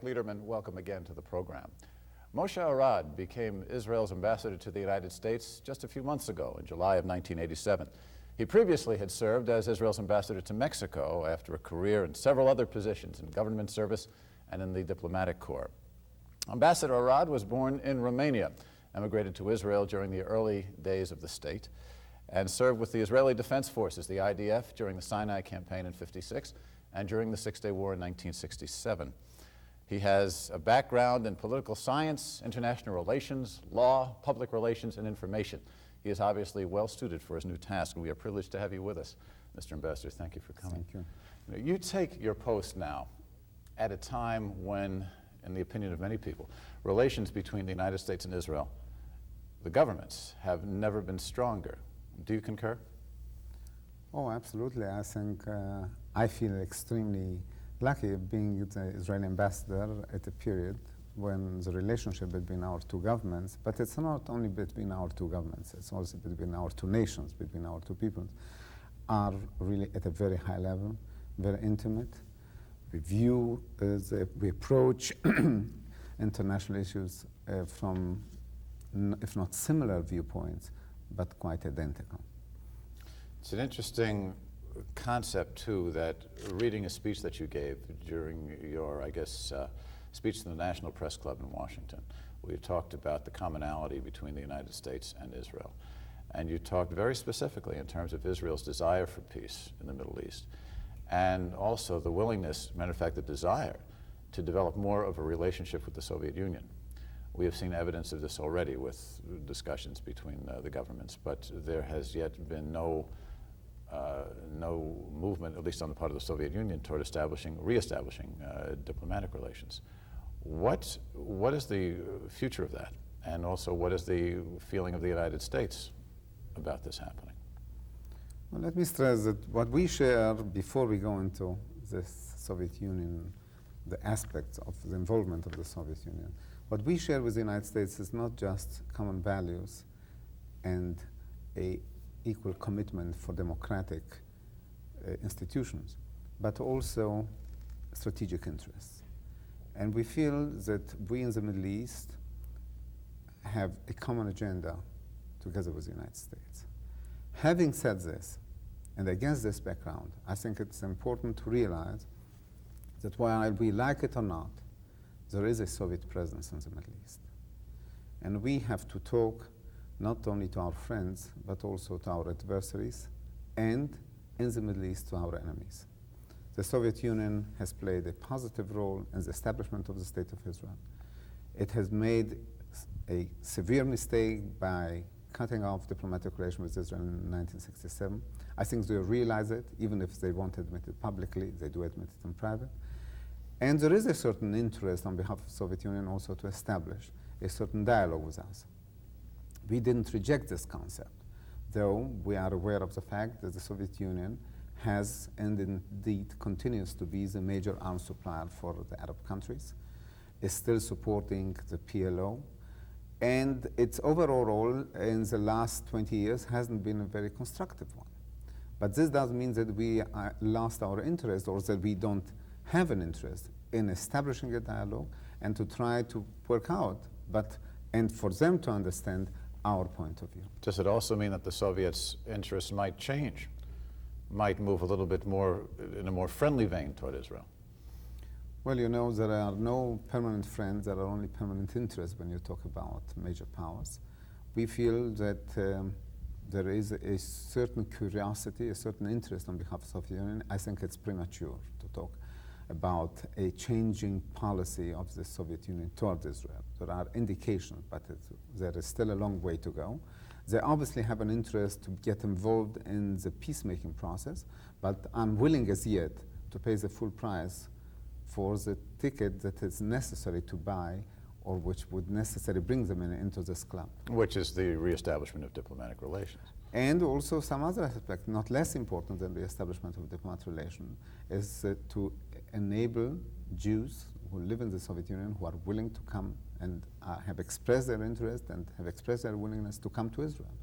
Mike Leiderman, welcome again to the program. Moshe Arad became Israel's ambassador to the United States just a few months ago, in July of 1987. He previously had served as Israel's ambassador to Mexico after a career in several other positions in government service and in the diplomatic corps. Ambassador Arad was born in Romania, emigrated to Israel during the early days of the state, and served with the Israeli Defense Forces, the IDF, during the Sinai campaign in '56 and during the Six-Day War in 1967. He has a background in political science, international relations, law, public relations, and information. He is obviously well suited for his new task, and we are privileged to have you with us. Mr. Ambassador, thank you for coming. Thank you. You take your post now at a time when, in the opinion of many people, relations between the United States and Israel, the governments, have never been stronger. Do you concur? Oh, absolutely. I think I feel extremely lucky being the Israeli ambassador at a period when the relationship between our two governments, but it's not only between our two governments, it's also between our two nations, between our two peoples, are really at a very high level, very intimate. We approach international issues from, if not similar viewpoints, but quite identical. It's an interesting concept, too, that reading a speech that you gave during your, I guess, speech to the National Press Club in Washington, where you talked about the commonality between the United States and Israel. And you talked very specifically in terms of Israel's desire for peace in the Middle East, and also the willingness, matter of fact, the desire to develop more of a relationship with the Soviet Union. We have seen evidence of this already with discussions between the governments, but there has yet been no movement, at least on the part of the Soviet Union, toward reestablishing diplomatic relations. What is the future of that? And also, what is the feeling of the United States about this happening? Well, let me stress that what we share before we go into the Soviet Union, the aspects of the involvement of the Soviet Union, what we share with the United States is not just common values and an equal commitment for democratic institutions, but also strategic interests. And we feel that we in the Middle East have a common agenda together with the United States. Having said this, and against this background, I think it's important to realize that while we like it or not, there is a Soviet presence in the Middle East. And we have to talk not only to our friends, but also to our adversaries, and in the Middle East to our enemies. The Soviet Union has played a positive role in the establishment of the State of Israel. It has made a severe mistake by cutting off diplomatic relations with Israel in 1967. I think they realize it, even if they won't admit it publicly, they do admit it in private. And there is a certain interest on behalf of the Soviet Union also to establish a certain dialogue with us. We didn't reject this concept, though we are aware of the fact that the Soviet Union has and indeed continues to be the major arms supplier for the Arab countries, is still supporting the PLO, and its overall role in the last 20 years hasn't been a very constructive one. But this doesn't mean that we lost our interest or that we don't have an interest in establishing a dialogue and to try to work out, and for them to understand our point of view. Does it also mean that the Soviets' interests might change, might move a little bit more in a more friendly vein toward Israel? Well, you know, there are no permanent friends, there are only permanent interests when you talk about major powers. We feel that there is a certain curiosity, a certain interest on behalf of the Soviet Union. I think it's premature to talk about a changing policy of the Soviet Union toward Israel. There are indications, but there is still a long way to go. They obviously have an interest to get involved in the peacemaking process, but unwilling as yet to pay the full price for the ticket that is necessary to buy or which would necessarily bring them into this club. Which is the reestablishment of diplomatic relations. And also some other aspect, not less important than the establishment of diplomatic relations, is to enable Jews who live in the Soviet Union, who are willing to come and have expressed their interest and have expressed their willingness to come to Israel.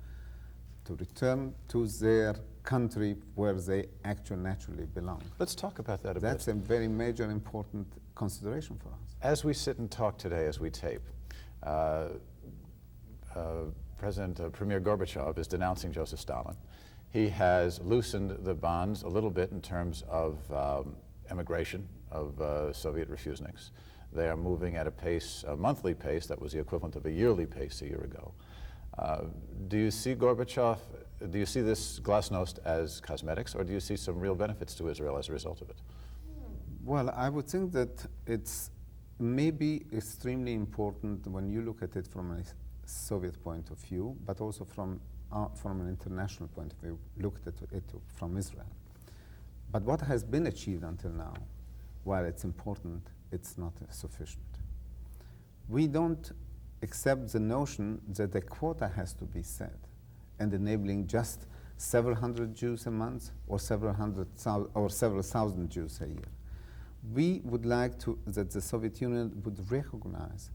to return to their country where they actually naturally belong. Let's talk about that a bit. That's a very major important consideration for us. As we sit and talk today, as we tape, Premier Gorbachev is denouncing Joseph Stalin. He has loosened the bonds a little bit in terms of emigration of Soviet refuseniks. They are moving at a pace, a monthly pace, that was the equivalent of a yearly pace a year ago. Do you see Gorbachev, do you see this glasnost as cosmetics, or do you see some real benefits to Israel as a result of it? Well, I would think that it's maybe extremely important when you look at it from a Soviet point of view, but also from an international point of view, looked at it from Israel. But what has been achieved until now, while it's important, it's not sufficient. We don't accept the notion that a quota has to be set and enabling just several hundred Jews a month or several thousand Jews a year. We would like that the Soviet Union would recognize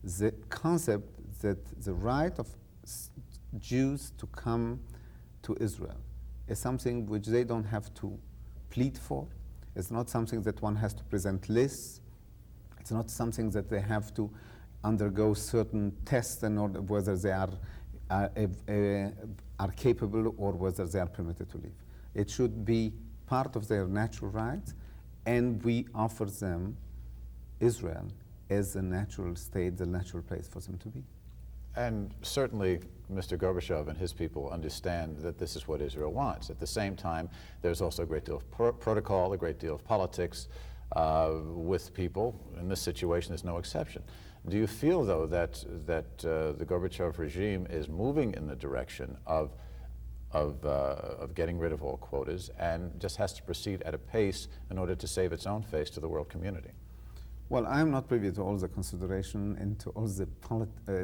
the concept that the right of Jews to come to Israel is something which they don't have to plead for. It's not something that one has to present lists. It's not something that they have to undergo certain tests in order whether they are capable or whether they are permitted to leave. It should be part of their natural rights, and we offer them Israel as the natural state, the natural place for them to be. And certainly, Mr. Gorbachev and his people understand that this is what Israel wants. At the same time, there's also a great deal of protocol, a great deal of politics with people. In this situation, there's no exception. Do you feel, though, that the Gorbachev regime is moving in the direction of getting rid of all quotas and just has to proceed at a pace in order to save its own face to the world community? Well, I'm not privy to all the consideration and to all the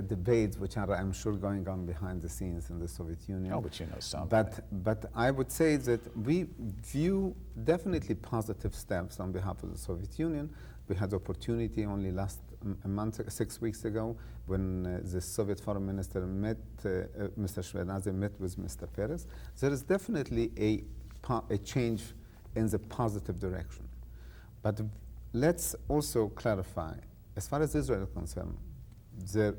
debates which are, I'm sure, going on behind the scenes in the Soviet Union. Oh, but you know something. But I would say that we view definitely positive steps on behalf of the Soviet Union. We had the opportunity only last month, 6 weeks ago, when the Soviet foreign minister met, Mr. Shevardnadze met with Mr. Peres. There is definitely a change in the positive direction. But let's also clarify, as far as Israel is concerned, the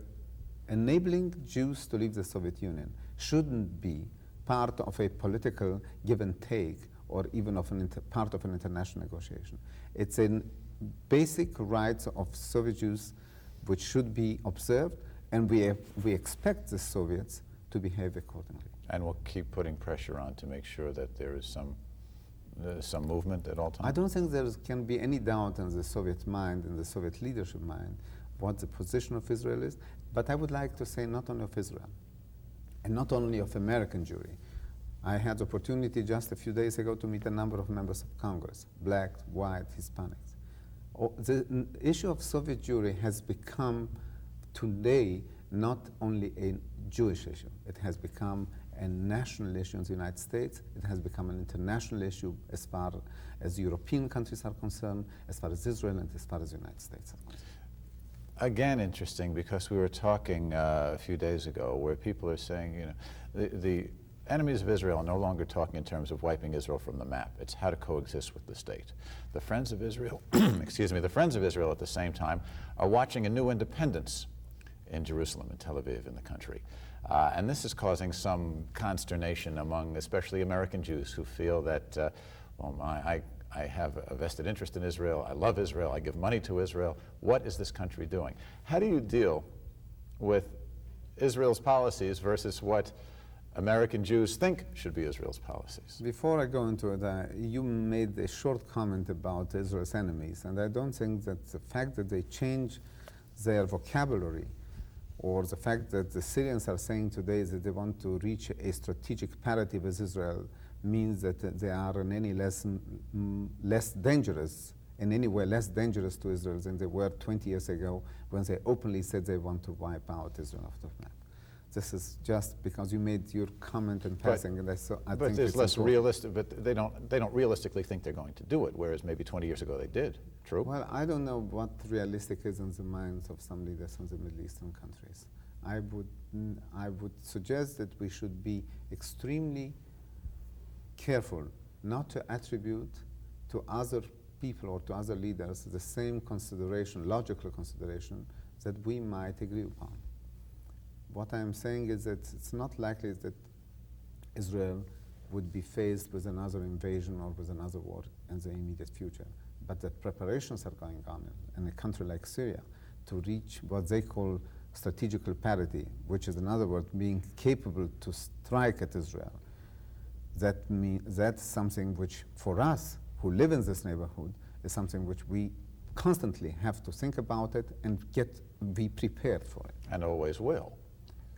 enabling Jews to leave the Soviet Union shouldn't be part of a political give and take or even of part of an international negotiation. It's a basic rights of Soviet Jews which should be observed, and we expect the Soviets to behave accordingly. And we'll keep putting pressure on to make sure that there is some movement at all times? I don't think there can be any doubt in the Soviet mind, in the Soviet leadership mind, what the position of Israel is. But I would like to say not only of Israel, and not only of American Jewry. I had the opportunity just a few days ago to meet a number of members of Congress, black, white, Hispanics. The issue of Soviet Jewry has become today not only a Jewish issue. It has become a national issue in the United States. It has become an international issue as far as European countries are concerned, as far as Israel, and as far as the United States are concerned. Again, interesting, because we were talking a few days ago where people are saying, you know, the enemies of Israel are no longer talking in terms of wiping Israel from the map. It's how to coexist with the state. The friends of Israel, excuse me, the friends of Israel at the same time are watching a new independence in Jerusalem and Tel Aviv in the country. And this is causing some consternation among especially American Jews who feel that, well, I have a vested interest in Israel, I love Israel, I give money to Israel. What is this country doing? How do you deal with Israel's policies versus what American Jews think should be Israel's policies? Before I go into it, you made a short comment about Israel's enemies, and I don't think that the fact that they change their vocabulary or the fact that the Syrians are saying today that they want to reach a strategic parity with Israel means that they are in any less dangerous, in any way less dangerous to Israel than they were 20 years ago when they openly said they want to wipe out Israel off the map. This is just because you made your comment in passing, and I think it's less realistic. But they don't realistically think they're going to do it, whereas maybe 20 years ago they did. True. Well, I don't know what realistic is in the minds of some leaders from the Middle Eastern countries. I would suggest that we should be extremely careful not to attribute to other people or to other leaders the same consideration, logical consideration, that we might agree upon. What I am saying is that it's not likely that Israel would be faced with another invasion or with another war in the immediate future, but that preparations are going on in a country like Syria to reach what they call strategical parity, which is, in other words, being capable to strike at Israel. That's something which, for us who live in this neighborhood, is something which we constantly have to think about it and be prepared for it. And always will.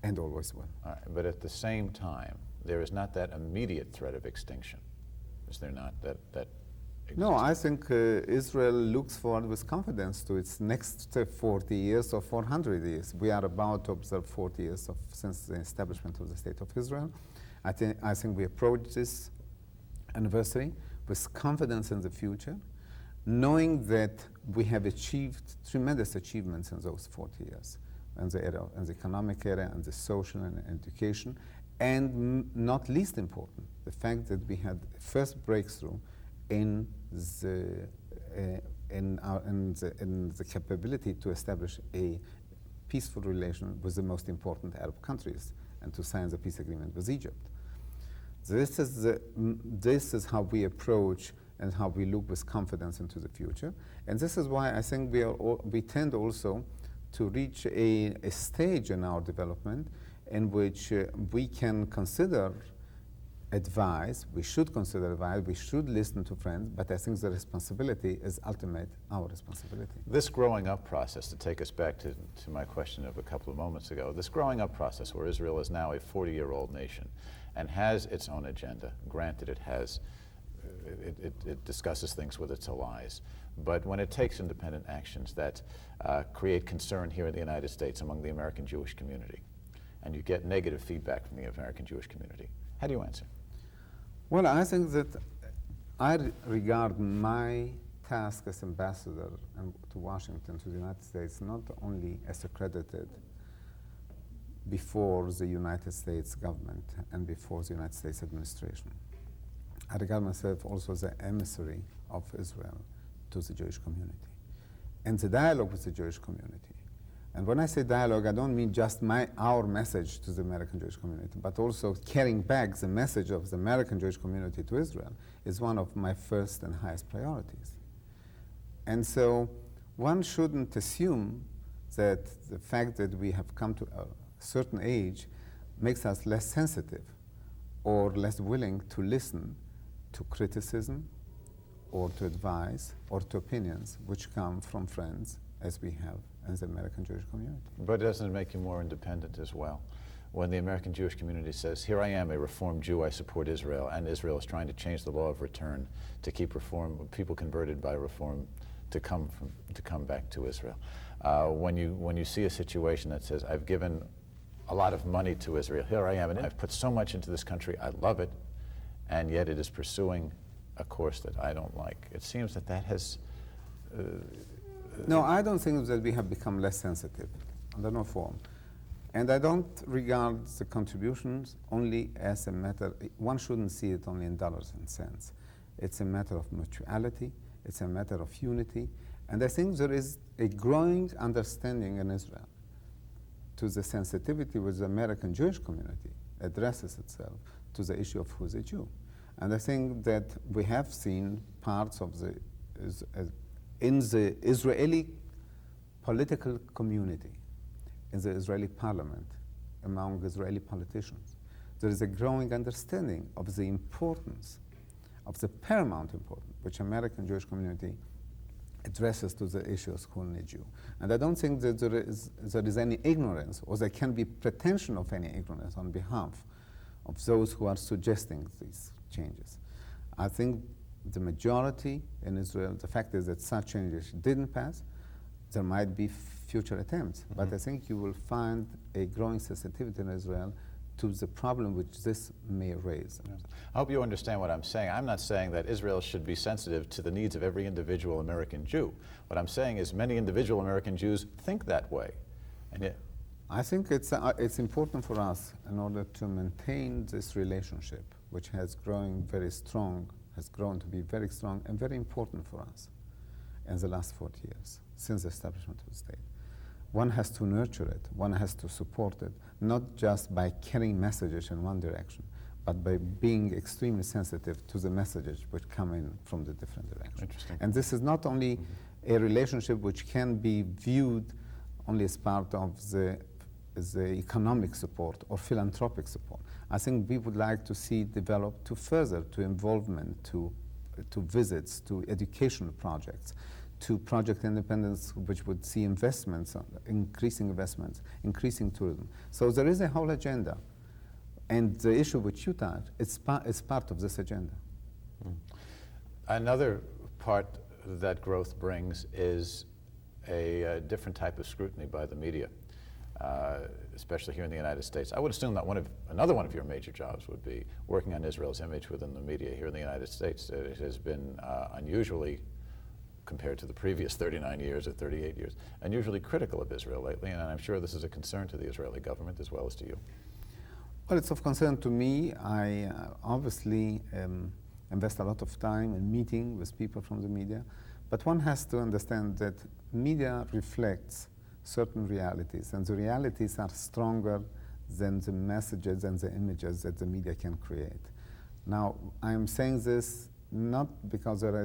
And always will. All right, but at the same time, there is not that immediate threat of extinction. Is there not that exists? No, I think Israel looks forward with confidence to its next 40 years or 400 years. We are about to observe 40 years since the establishment of the State of Israel. I think we approach this anniversary with confidence in the future, knowing that we have achieved tremendous achievements in those 40 years, in the economic area, and the social and education, and not least important, the fact that we had first breakthrough in the capability to establish a peaceful relation with the most important Arab countries and to sign the peace agreement with Egypt. This is how we approach and how we look with confidence into the future. And this is why I think we tend also to reach a stage in our development in which we can consider advice, we should consider advice, we should listen to friends, but I think the responsibility is ultimate our responsibility. This growing up process, to take us back to my question of a couple of moments ago, this growing up process where Israel is now a 40-year-old nation and has its own agenda, granted it has, it discusses things with its allies, but when it takes independent actions that create concern here in the United States among the American Jewish community, and you get negative feedback from the American Jewish community, how do you answer? Well, I think that I regard my task as ambassador to Washington, to the United States, not only as accredited before the United States government and before the United States administration. I regard myself also as the emissary of Israel to the Jewish community and the dialogue with the Jewish community. And when I say dialogue, I don't mean just our message to the American Jewish community, but also carrying back the message of the American Jewish community to Israel is one of my first and highest priorities. And so one shouldn't assume that the fact that we have come to a certain age makes us less sensitive or less willing to listen to criticism or to advice or to opinions which come from friends as we have as the American Jewish community. But doesn't it make you more independent as well? When the American Jewish community says, here I am, a Reformed Jew, I support Israel, and Israel is trying to change the law of return to keep people converted by Reform to come back to Israel. When you see a situation that says, I've given a lot of money to Israel, here I am, and I've put so much into this country, I love it, and yet it is pursuing a course that I don't like. It seems that has... No, I don't think that we have become less sensitive, under no form. And I don't regard the contributions only as a matter, one shouldn't see it only in dollars and cents. It's a matter of mutuality, it's a matter of unity, and I think there is a growing understanding in Israel to the sensitivity which the American Jewish community addresses itself to the issue of who's a Jew. And I think that we have seen parts of in the Israeli political community, in the Israeli parliament, among Israeli politicians, there is a growing understanding of the importance, of the paramount importance, which American Jewish community addresses to the issue of who is a Jew. And I don't think that there is any ignorance, or there can be pretension of any ignorance on behalf of those who are suggesting these changes. I think the majority in Israel, the fact is that such changes didn't pass. There might be future attempts, but I think you will find a growing sensitivity in Israel to the problem which this may raise. I hope you understand what I'm saying. I'm not saying that Israel should be sensitive to the needs of every individual American Jew. What I'm saying is many individual American Jews think that way. And yet, I think it's important for us in order to maintain this relationship, which has grown very strong, has grown to be very strong and very important for us in the last 40 years, since the establishment of the state. One has to nurture it, one has to support it, not just by carrying messages in one direction, but by being extremely sensitive to the messages which come in from the different directions. Interesting. And this is not only a relationship which can be viewed only as part of the economic support or philanthropic support. I think we would like to see develop to further to involvement, to visits, to educational projects, to project independence, which would see investments, increasing tourism. So there is a whole agenda. And the issue which you touched, it's part of this agenda. Another part that growth brings is a different type of scrutiny by the media, especially here in the United States. I would assume that another one of your major jobs would be working on Israel's image within the media here in the United States. It has been unusually, compared to the previous 39 years or 38 years, unusually critical of Israel lately, and I'm sure this is a concern to the Israeli government as well as to you. Well, it's of concern to me. I obviously invest a lot of time in meeting with people from the media, but one has to understand that media reflects certain realities, and the realities are stronger than the messages and the images that the media can create. Now, I'm saying this not because there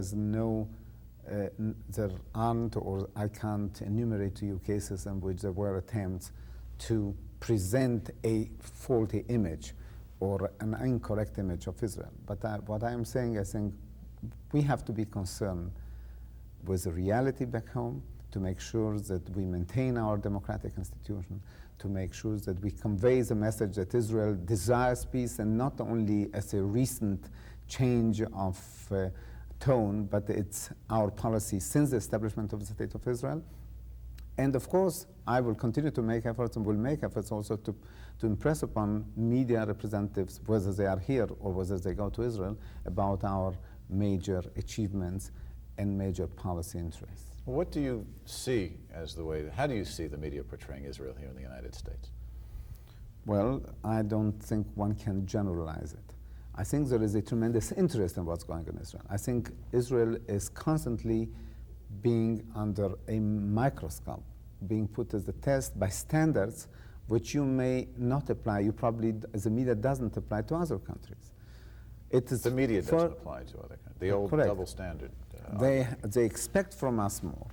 aren't, or I can't enumerate to you cases in which there were attempts to present a faulty image or an incorrect image of Israel. But what I'm saying, I think we have to be concerned with the reality back home, to make sure that we maintain our democratic institution, to make sure that we convey the message that Israel desires peace, and not only as a recent change of tone, but it's our policy since the establishment of the State of Israel. And of course, I will continue to make efforts and will make efforts also to impress upon media representatives, whether they are here or whether they go to Israel, about our major achievements and major policy interests. What do you see as how do you see the media portraying Israel here in the United States? Well, I don't think one can generalize it. I think there is a tremendous interest in what's going on in Israel. I think Israel is constantly being under a microscope, being put as a test by standards which you may not apply. You probably, as the media, doesn't apply to other countries. It is the media doesn't apply to other countries. The old correct. Double standard. They expect from us more.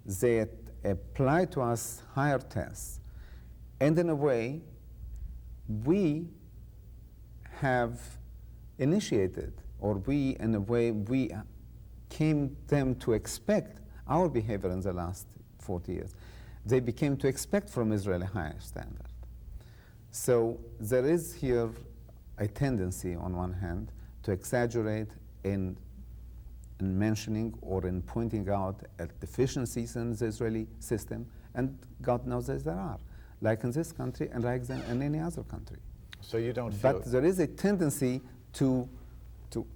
They apply to us higher tests. And in a way, we have initiated, or we came them to expect our behavior in the last 40 years. They became to expect from Israel a higher standard. So there is here a tendency, on one hand, to exaggerate in mentioning or in pointing out at deficiencies in the Israeli system, and God knows that there are, like in this country and like in any other country. So you don't feel... But there is a tendency to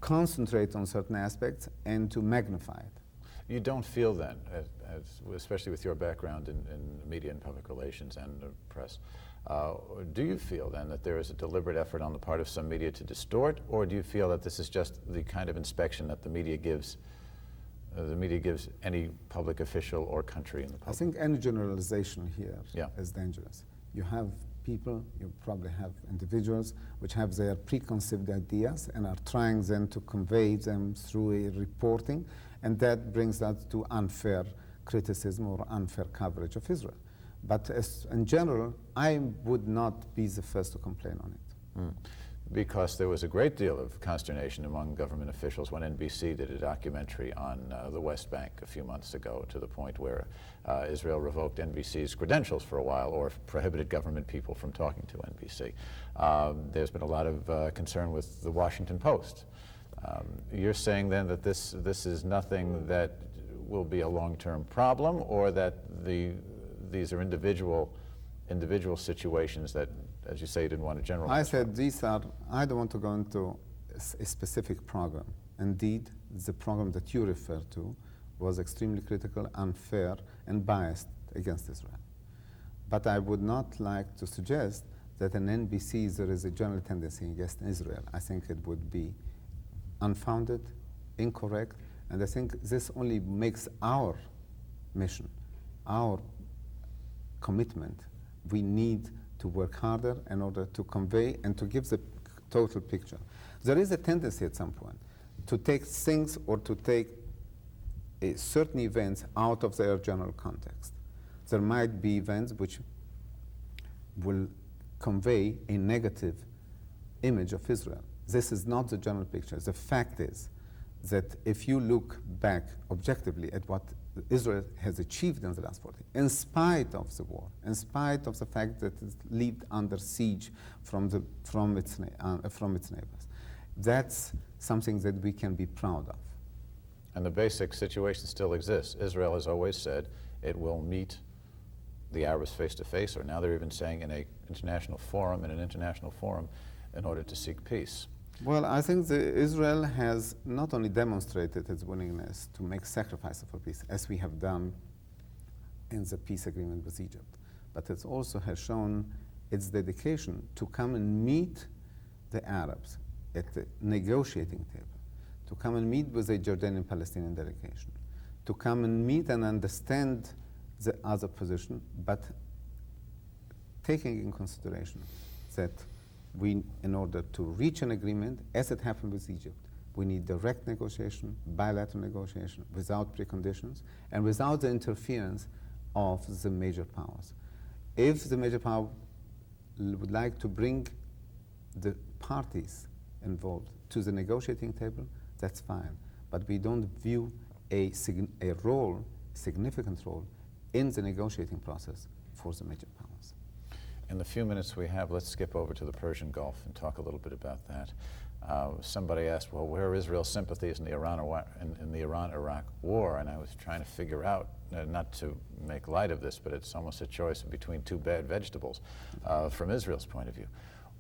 concentrate on certain aspects and to magnify it. You don't feel then, especially with your background in media and public relations and the press, do you feel then that there is a deliberate effort on the part of some media to distort, or do you feel that this is just the kind of inspection that the media gives any public official or country in the public? I think any generalization here is dangerous. You have people, you probably have individuals which have their preconceived ideas and are trying then to convey them through a reporting, and that brings us to unfair criticism or unfair coverage of Israel. But in general, I would not be the first to complain on it. Because there was a great deal of consternation among government officials when NBC did a documentary on the West Bank a few months ago, to the point where Israel revoked NBC's credentials for a while, or prohibited government people from talking to NBC. There's been a lot of concern with the Washington Post. You're saying then that this is nothing that will be a long-term problem, or that these are individual situations that, as you say, you didn't want to generalize? I said I don't want to go into a specific program. Indeed, the program that you referred to was extremely critical, unfair, and biased against Israel. But I would not like to suggest that in NBC there is a general tendency against Israel. I think it would be unfounded, incorrect, and I think this only makes our mission, our commitment. We need to work harder in order to convey and to give the total picture. There is a tendency at some point to take things or to take certain events out of their general context. There might be events which will convey a negative image of Israel. This is not the general picture. The fact is that if you look back objectively at what Israel has achieved in the last 40, in spite of the war, in spite of the fact that it lived under siege from its neighbors, that's something that we can be proud of. And the basic situation still exists. Israel has always said it will meet the Arabs face to face, or now they're even saying in an international forum, in order to seek peace. Well, I think Israel has not only demonstrated its willingness to make sacrifices for peace, as we have done in the peace agreement with Egypt, but it also has shown its dedication to come and meet the Arabs at the negotiating table, to come and meet with the Jordanian-Palestinian delegation, to come and meet and understand the other position, but taking in consideration that we, in order to reach an agreement, as it happened with Egypt, we need direct negotiation, bilateral negotiation, without preconditions, and without the interference of the major powers. If the major power would like to bring the parties involved to the negotiating table, that's fine. But we don't view a significant role in the negotiating process for the major powers. In the few minutes we have, let's skip over to the Persian Gulf and talk a little bit about that. Somebody asked, well, where are Israel's sympathies in the Iran-Iraq war? And I was trying to figure out, not to make light of this, but it's almost a choice between two bad vegetables from Israel's point of view.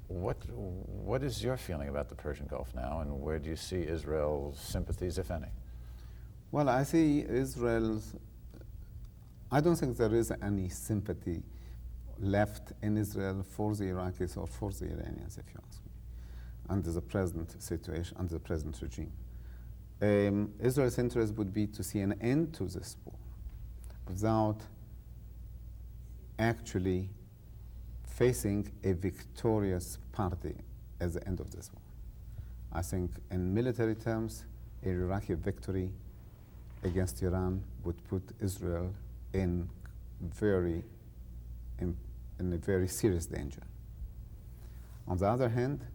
What is your feeling about the Persian Gulf now, and where do you see Israel's sympathies, if any? Well, I see I don't think there is any sympathy left in Israel for the Iraqis or for the Iranians, if you ask me, under the present situation, under the present regime. Israel's interest would be to see an end to this war without actually facing a victorious party at the end of this war. I think in military terms, a Iraqi victory against Iran would put Israel in a very serious danger. On the other hand,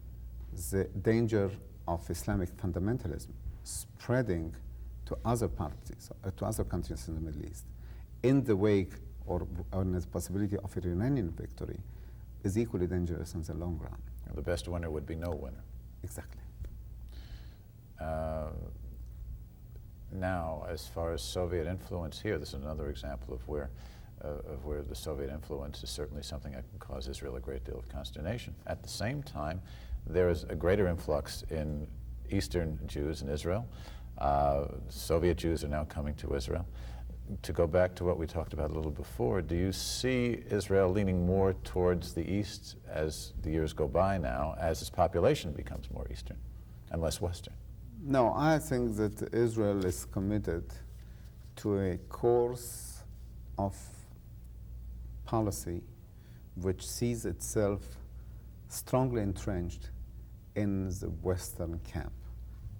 the danger of Islamic fundamentalism spreading to other parties, to other countries in the Middle East, in the wake or in the possibility of a Iranian victory, is equally dangerous in the long run. The best winner would be no winner. Exactly. Now, as far as Soviet influence here, this is another example of where the Soviet influence is certainly something that can cause Israel a great deal of consternation. At the same time, there is a greater influx in Eastern Jews in Israel. Soviet Jews are now coming to Israel. To go back to what we talked about a little before, do you see Israel leaning more towards the East as the years go by now, as its population becomes more Eastern and less Western? No, I think that Israel is committed to a course of policy which sees itself strongly entrenched in the Western camp,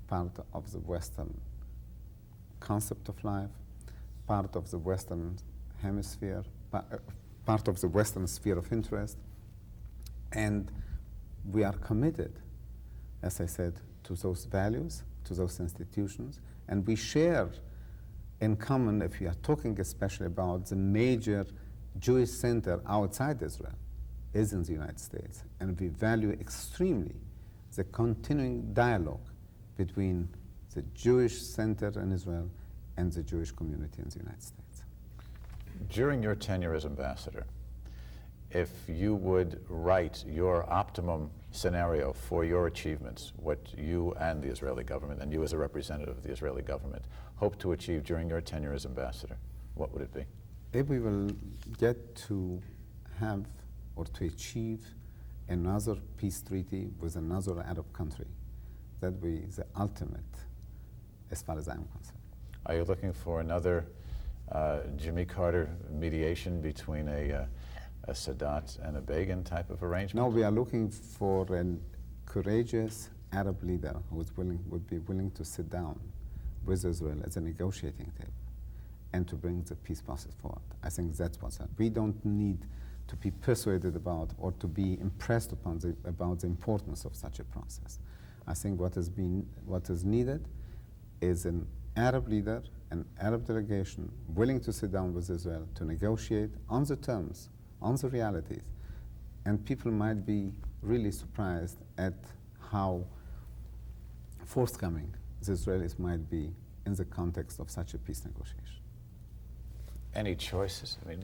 part of the Western concept of life, part of the Western hemisphere, part of the Western sphere of interest. And we are committed, as I said, to those values, to those institutions, and we share in common, if we are talking especially about the major Jewish center outside Israel, is in the United States, and we value extremely the continuing dialogue between the Jewish center in Israel and the Jewish community in the United States. During your tenure as ambassador, if you would write your optimum scenario for your achievements, what you and the Israeli government, and you as a representative of the Israeli government, hope to achieve during your tenure as ambassador, what would it be? If we will get to have or to achieve another peace treaty with another Arab country. That would be the ultimate, as far as I'm concerned. Are you looking for another Jimmy Carter mediation between a Sadat and a Begin type of arrangement? No, we are looking for a courageous Arab leader who would be willing to sit down with Israel as a negotiating table and to bring the peace process forward. I think that's what's up. We don't need to be persuaded about or to be impressed upon about the importance of such a process. I think what is needed is an Arab leader, an Arab delegation willing to sit down with Israel to negotiate on the terms, on the realities. And people might be really surprised at how forthcoming the Israelis might be in the context of such a peace negotiation. Any choices? I mean,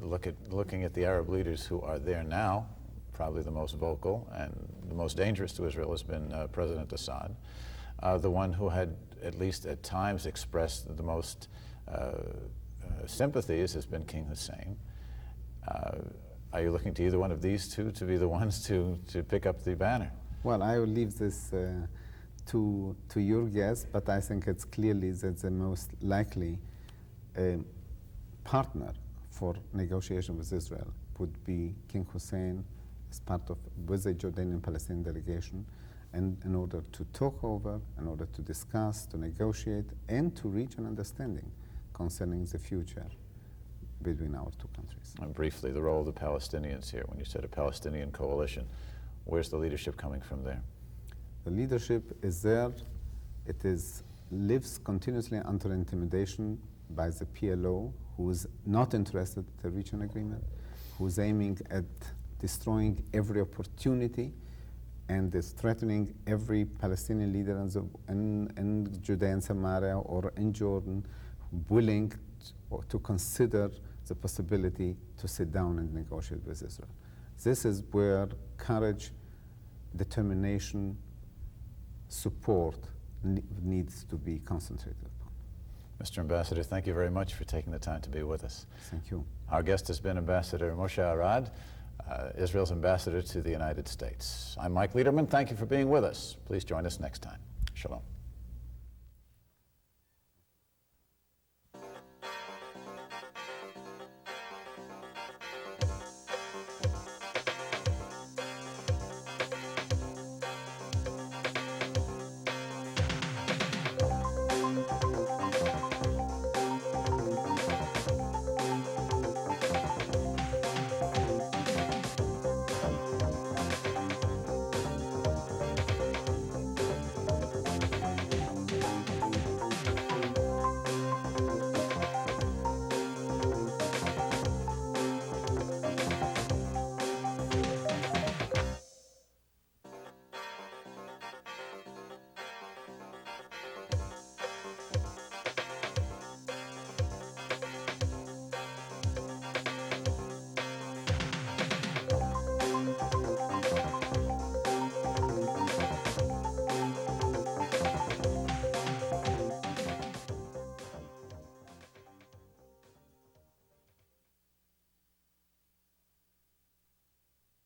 looking at the Arab leaders who are there now, probably the most vocal and the most dangerous to Israel has been President Assad, the one who had, at least at times, expressed the most sympathies has been King Hussein. Are you looking to either one of these two to be the ones to pick up the banner? Well, I will leave this to your guess, but I think it's clearly that the most likely partner for negotiation with Israel would be King Hussein as part of, with the Jordanian-Palestinian delegation, and in order to talk over, in order to discuss, to negotiate, and to reach an understanding concerning the future between our two countries. And briefly, the role of the Palestinians here. When you said a Palestinian coalition, where's the leadership coming from there? The leadership is there. It lives continuously under intimidation by the PLO, who is not interested to reach an agreement, who is aiming at destroying every opportunity and is threatening every Palestinian leader in Judea and Samaria or in Jordan willing to consider the possibility to sit down and negotiate with Israel. This is where courage, determination, support needs to be concentrated upon. Mr. Ambassador, thank you very much for taking the time to be with us. Thank you. Our guest has been Ambassador Moshe Arad, Israel's ambassador to the United States. I'm Mike Leiderman. Thank you for being with us. Please join us next time. Shalom.